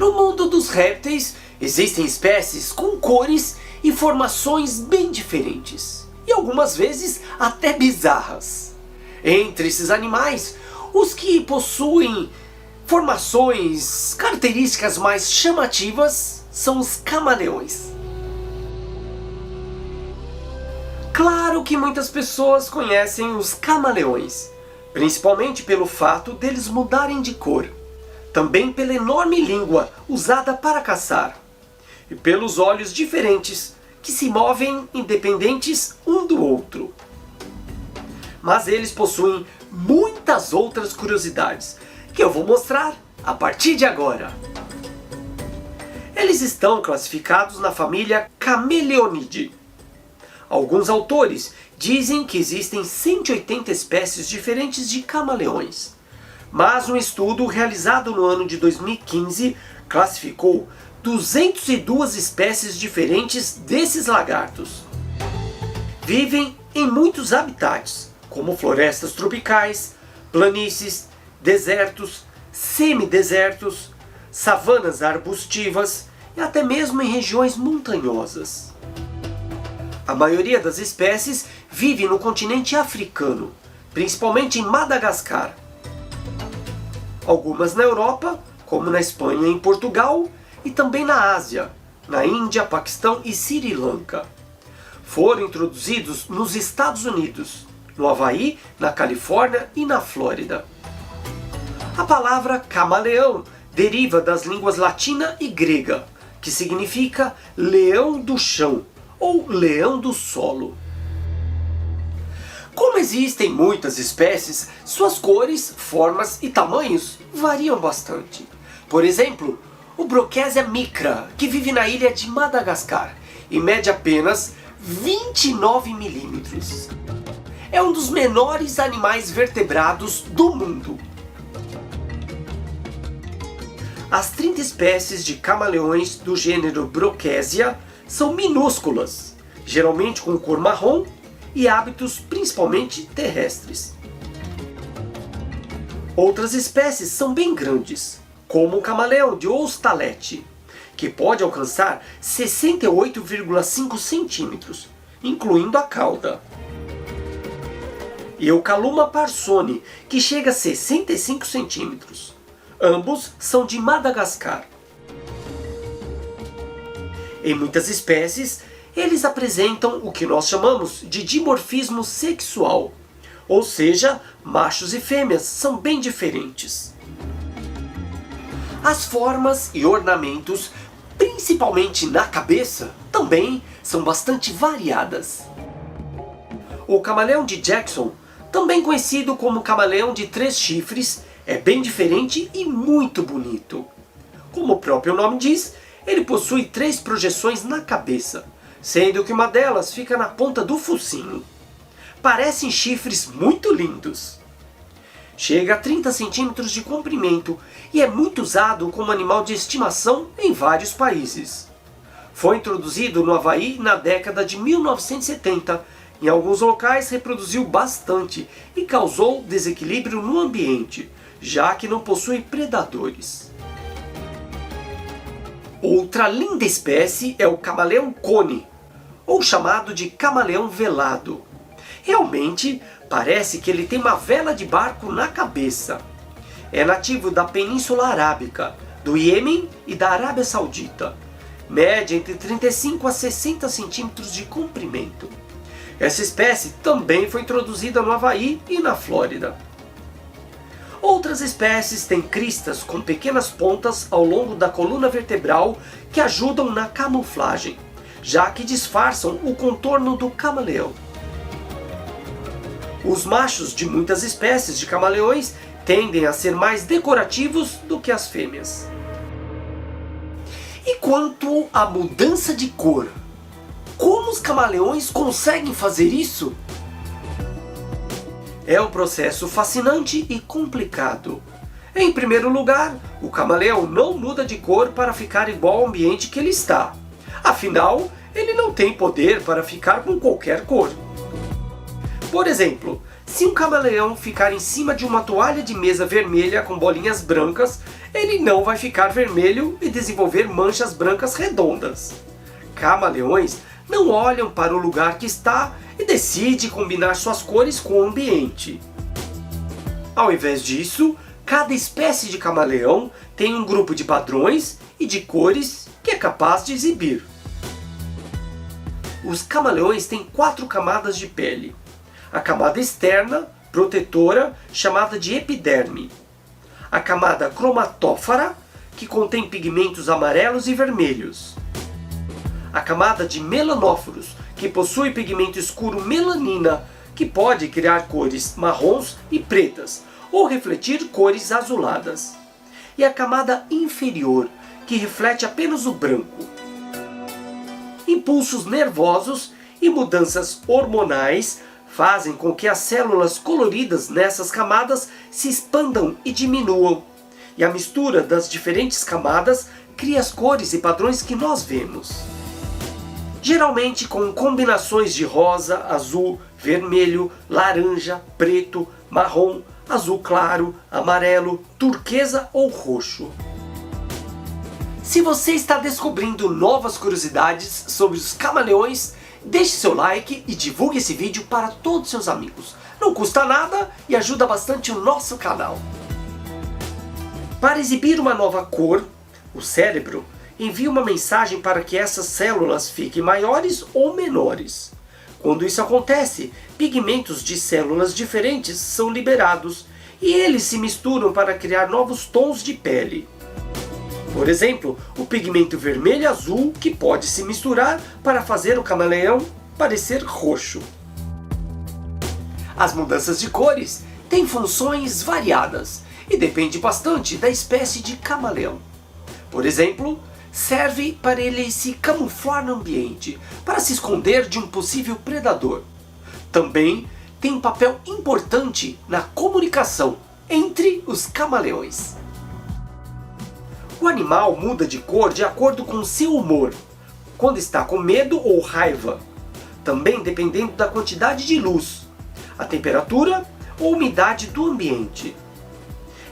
No mundo dos répteis, existem espécies com cores e formações bem diferentes, e algumas vezes até bizarras. Entre esses animais, os que possuem formações, características mais chamativas são os camaleões. Claro que muitas pessoas conhecem os camaleões, principalmente pelo fato deles mudarem de cor, também pela enorme língua usada para caçar, e pelos olhos diferentes que se movem independentes um do outro. Mas eles possuem muitas outras curiosidades que eu vou mostrar a partir de agora. Eles estão classificados na família Cameleonidae. Alguns autores dizem que existem 180 espécies diferentes de camaleões, mas um estudo realizado no ano de 2015 classificou 202 espécies diferentes desses lagartos. Vivem em muitos habitats, como florestas tropicais, planícies, desertos, semidesertos, savanas arbustivas e até mesmo em regiões montanhosas. A maioria das espécies vive no continente africano, principalmente em Madagascar. Algumas na Europa, como na Espanha e em Portugal, e também na Ásia, na Índia, Paquistão e Sri Lanka. Foram introduzidos nos Estados Unidos, no Havaí, na Califórnia e na Flórida. A palavra camaleão deriva das línguas latina e grega, que significa leão do chão ou leão do solo. Como existem muitas espécies, suas cores, formas e tamanhos variam bastante. Por exemplo, o Brookesia micra, que vive na ilha de Madagascar e mede apenas 29 milímetros. É um dos menores animais vertebrados do mundo. As 30 espécies de camaleões do gênero Brookesia são minúsculas, geralmente com cor marrom e hábitos principalmente terrestres. Outras espécies são bem grandes, como o camaleão de Oustalet, que pode alcançar 68,5 centímetros, incluindo a cauda. E o Caluma parsoni, que chega a 65 centímetros. Ambos são de Madagascar. Em muitas espécies, eles apresentam o que nós chamamos de dimorfismo sexual, ou seja, machos e fêmeas são bem diferentes. As formas e ornamentos, principalmente na cabeça, também são bastante variadas. O camaleão de Jackson, também conhecido como camaleão de 3 chifres, é bem diferente e muito bonito. Como o próprio nome diz, ele possui 3 projeções na cabeça, sendo que uma delas fica na ponta do focinho. Parecem chifres muito lindos. Chega a 30 centímetros de comprimento e é muito usado como animal de estimação em vários países. Foi introduzido no Havaí na década de 1970. Em alguns locais reproduziu bastante e causou desequilíbrio no ambiente, já que não possui predadores. Outra linda espécie é o camaleão cone, ou chamado de camaleão velado. Realmente parece que ele tem uma vela de barco na cabeça. É nativo da Península Arábica, do Iêmen e da Arábia Saudita. Mede entre 35 a 60 centímetros de comprimento. Essa espécie também foi introduzida no Havaí e na Flórida. Outras espécies têm cristas com pequenas pontas ao longo da coluna vertebral que ajudam na camuflagem, já que disfarçam o contorno do camaleão. Os machos de muitas espécies de camaleões tendem a ser mais decorativos do que as fêmeas. E quanto à mudança de cor? Como os camaleões conseguem fazer isso? É um processo fascinante e complicado. Em primeiro lugar, o camaleão não muda de cor para ficar igual ao ambiente que ele está. Afinal, ele não tem poder para ficar com qualquer cor. Por exemplo, se um camaleão ficar em cima de uma toalha de mesa vermelha com bolinhas brancas, ele não vai ficar vermelho e desenvolver manchas brancas redondas. Camaleões não olham para o lugar que está e decidem combinar suas cores com o ambiente. Ao invés disso, cada espécie de camaleão tem um grupo de padrões e de cores que é capaz de exibir. Os camaleões têm 4 camadas de pele. A camada externa, protetora, chamada de epiderme. A camada cromatófora, que contém pigmentos amarelos e vermelhos. A camada de melanóforos, que possui pigmento escuro melanina, que pode criar cores marrons e pretas, ou refletir cores azuladas. E a camada inferior, que reflete apenas o branco. Impulsos nervosos e mudanças hormonais fazem com que as células coloridas nessas camadas se expandam e diminuam. E a mistura das diferentes camadas cria as cores e padrões que nós vemos. Geralmente com combinações de rosa, azul, vermelho, laranja, preto, marrom, azul claro, amarelo, turquesa ou roxo. Se você está descobrindo novas curiosidades sobre os camaleões, deixe seu like e divulgue esse vídeo para todos seus amigos. Não custa nada e ajuda bastante o nosso canal. Para exibir uma nova cor, o cérebro envia uma mensagem para que essas células fiquem maiores ou menores. Quando isso acontece, pigmentos de células diferentes são liberados e eles se misturam para criar novos tons de pele. Por exemplo, o pigmento vermelho e azul que pode se misturar para fazer o camaleão parecer roxo. As mudanças de cores têm funções variadas e depende bastante da espécie de camaleão. Por exemplo, serve para ele se camuflar no ambiente, para se esconder de um possível predador. Também tem um papel importante na comunicação entre os camaleões. O animal muda de cor de acordo com seu humor, quando está com medo ou raiva, também dependendo da quantidade de luz, a temperatura ou umidade do ambiente.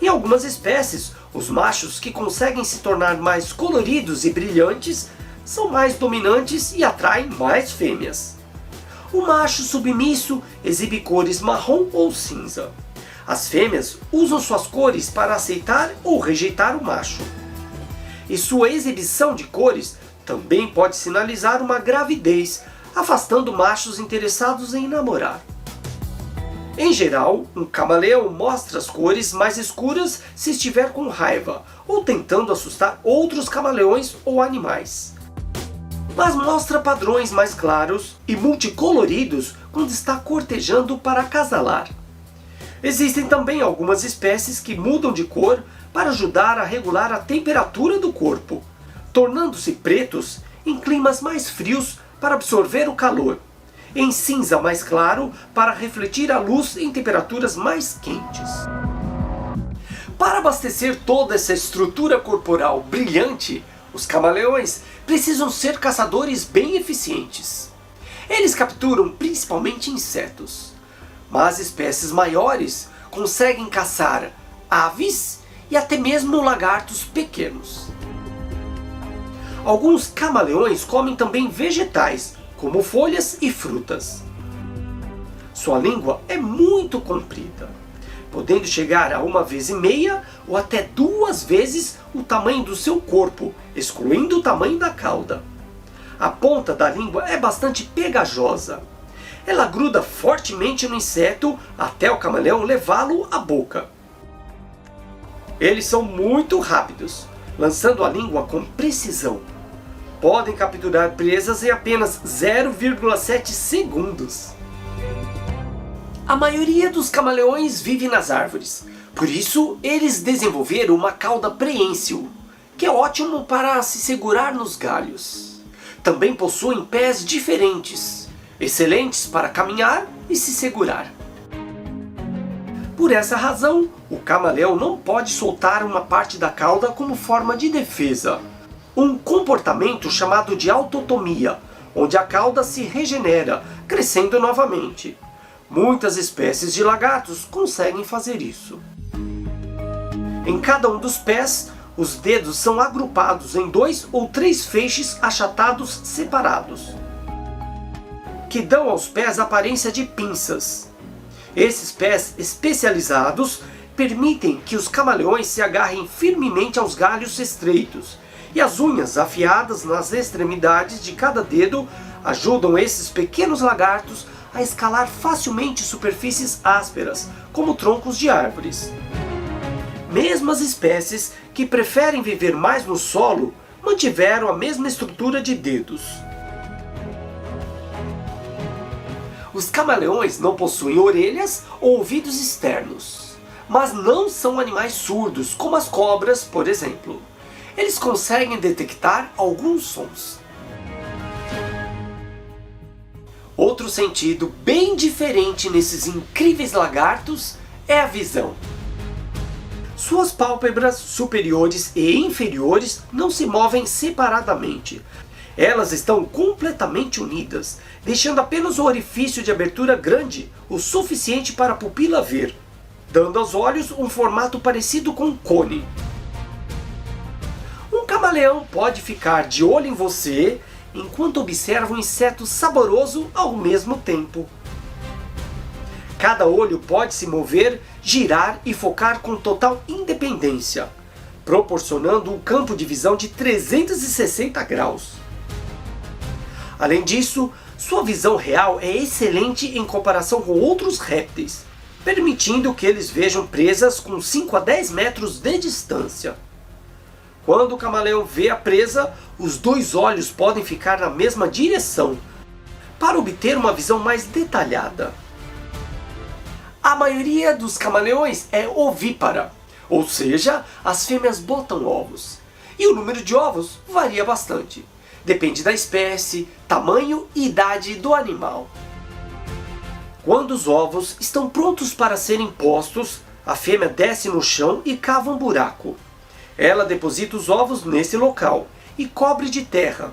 Em algumas espécies, os machos que conseguem se tornar mais coloridos e brilhantes são mais dominantes e atraem mais fêmeas. O macho submisso exibe cores marrom ou cinza. As fêmeas usam suas cores para aceitar ou rejeitar o macho. E sua exibição de cores também pode sinalizar uma gravidez, afastando machos interessados em namorar. Em geral, um camaleão mostra as cores mais escuras se estiver com raiva ou tentando assustar outros camaleões ou animais. Mas mostra padrões mais claros e multicoloridos quando está cortejando para acasalar. Existem também algumas espécies que mudam de cor para ajudar a regular a temperatura do corpo, tornando-se pretos em climas mais frios para absorver o calor, em cinza mais claro para refletir a luz em temperaturas mais quentes. Para abastecer toda essa estrutura corporal brilhante, os camaleões precisam ser caçadores bem eficientes. Eles capturam principalmente insetos, mas espécies maiores conseguem caçar aves e até mesmo lagartos pequenos. Alguns camaleões comem também vegetais, como folhas e frutas. Sua língua é muito comprida, podendo chegar a 1,5 vezes ou até 2 vezes o tamanho do seu corpo, excluindo o tamanho da cauda. A ponta da língua é bastante pegajosa. Ela gruda fortemente no inseto até o camaleão levá-lo à boca. Eles são muito rápidos, lançando a língua com precisão. Podem capturar presas em apenas 0,7 segundos. A maioria dos camaleões vive nas árvores, por isso eles desenvolveram uma cauda preensil, que é ótimo para se segurar nos galhos. Também possuem pés diferentes, excelentes para caminhar e se segurar. Por essa razão, o camaleão não pode soltar uma parte da cauda como forma de defesa. Um comportamento chamado de autotomia, onde a cauda se regenera, crescendo novamente. Muitas espécies de lagartos conseguem fazer isso. Em cada um dos pés, os dedos são agrupados em 2 ou 3 feixes achatados separados, que dão aos pés a aparência de pinças. Esses pés especializados permitem que os camaleões se agarrem firmemente aos galhos estreitos, e as unhas afiadas nas extremidades de cada dedo ajudam esses pequenos lagartos a escalar facilmente superfícies ásperas, como troncos de árvores. Mesmo as espécies que preferem viver mais no solo mantiveram a mesma estrutura de dedos. Os camaleões não possuem orelhas ou ouvidos externos, mas não são animais surdos, como as cobras, por exemplo. Eles conseguem detectar alguns sons. Outro sentido bem diferente nesses incríveis lagartos é a visão. Suas pálpebras superiores e inferiores não se movem separadamente. Elas estão completamente unidas, deixando apenas o orifício de abertura grande o suficiente para a pupila ver, dando aos olhos um formato parecido com um cone. Um camaleão pode ficar de olho em você enquanto observa um inseto saboroso ao mesmo tempo. Cada olho pode se mover, girar e focar com total independência, proporcionando um campo de visão de 360 graus. Além disso, sua visão real é excelente em comparação com outros répteis, permitindo que eles vejam presas com 5 a 10 metros de distância. Quando o camaleão vê a presa, os 2 olhos podem ficar na mesma direção, para obter uma visão mais detalhada. A maioria dos camaleões é ovípara, ou seja, as fêmeas botam ovos, e o número de ovos varia bastante. Depende da espécie, tamanho e idade do animal. Quando os ovos estão prontos para serem postos, a fêmea desce no chão e cava um buraco. Ela deposita os ovos nesse local e cobre de terra.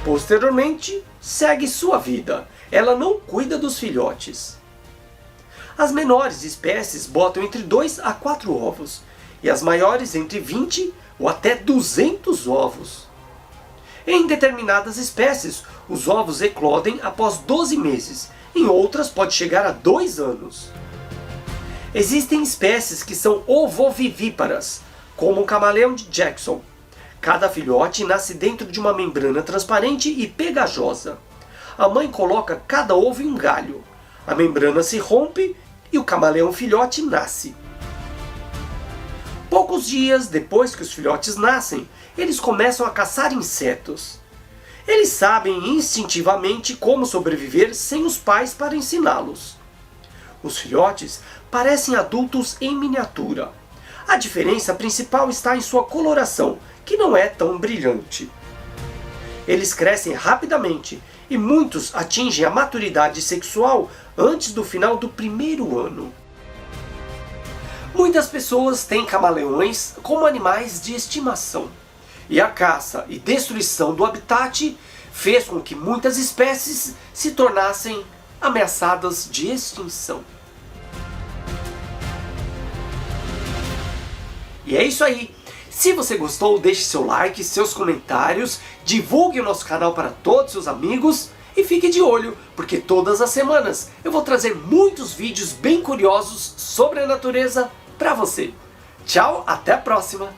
Posteriormente, segue sua vida. Ela não cuida dos filhotes. As menores espécies botam entre 2 a 4 ovos, e as maiores entre 20 ou até 200 ovos. Em determinadas espécies, os ovos eclodem após 12 meses, em outras pode chegar a 2 anos. Existem espécies que são ovovivíparas, como o camaleão de Jackson. Cada filhote nasce dentro de uma membrana transparente e pegajosa. A mãe coloca cada ovo em um galho. A membrana se rompe e o camaleão filhote nasce. Poucos dias depois que os filhotes nascem, eles começam a caçar insetos. Eles sabem instintivamente como sobreviver sem os pais para ensiná-los. Os filhotes parecem adultos em miniatura. A diferença principal está em sua coloração, que não é tão brilhante. Eles crescem rapidamente e muitos atingem a maturidade sexual antes do final do 1º ano. Muitas pessoas têm camaleões como animais de estimação, e a caça e destruição do habitat fez com que muitas espécies se tornassem ameaçadas de extinção. E é isso aí! Se você gostou, deixe seu like, seus comentários, divulgue o nosso canal para todos os seus amigos e fique de olho, porque todas as semanas eu vou trazer muitos vídeos bem curiosos sobre a natureza para você. Tchau, até a próxima!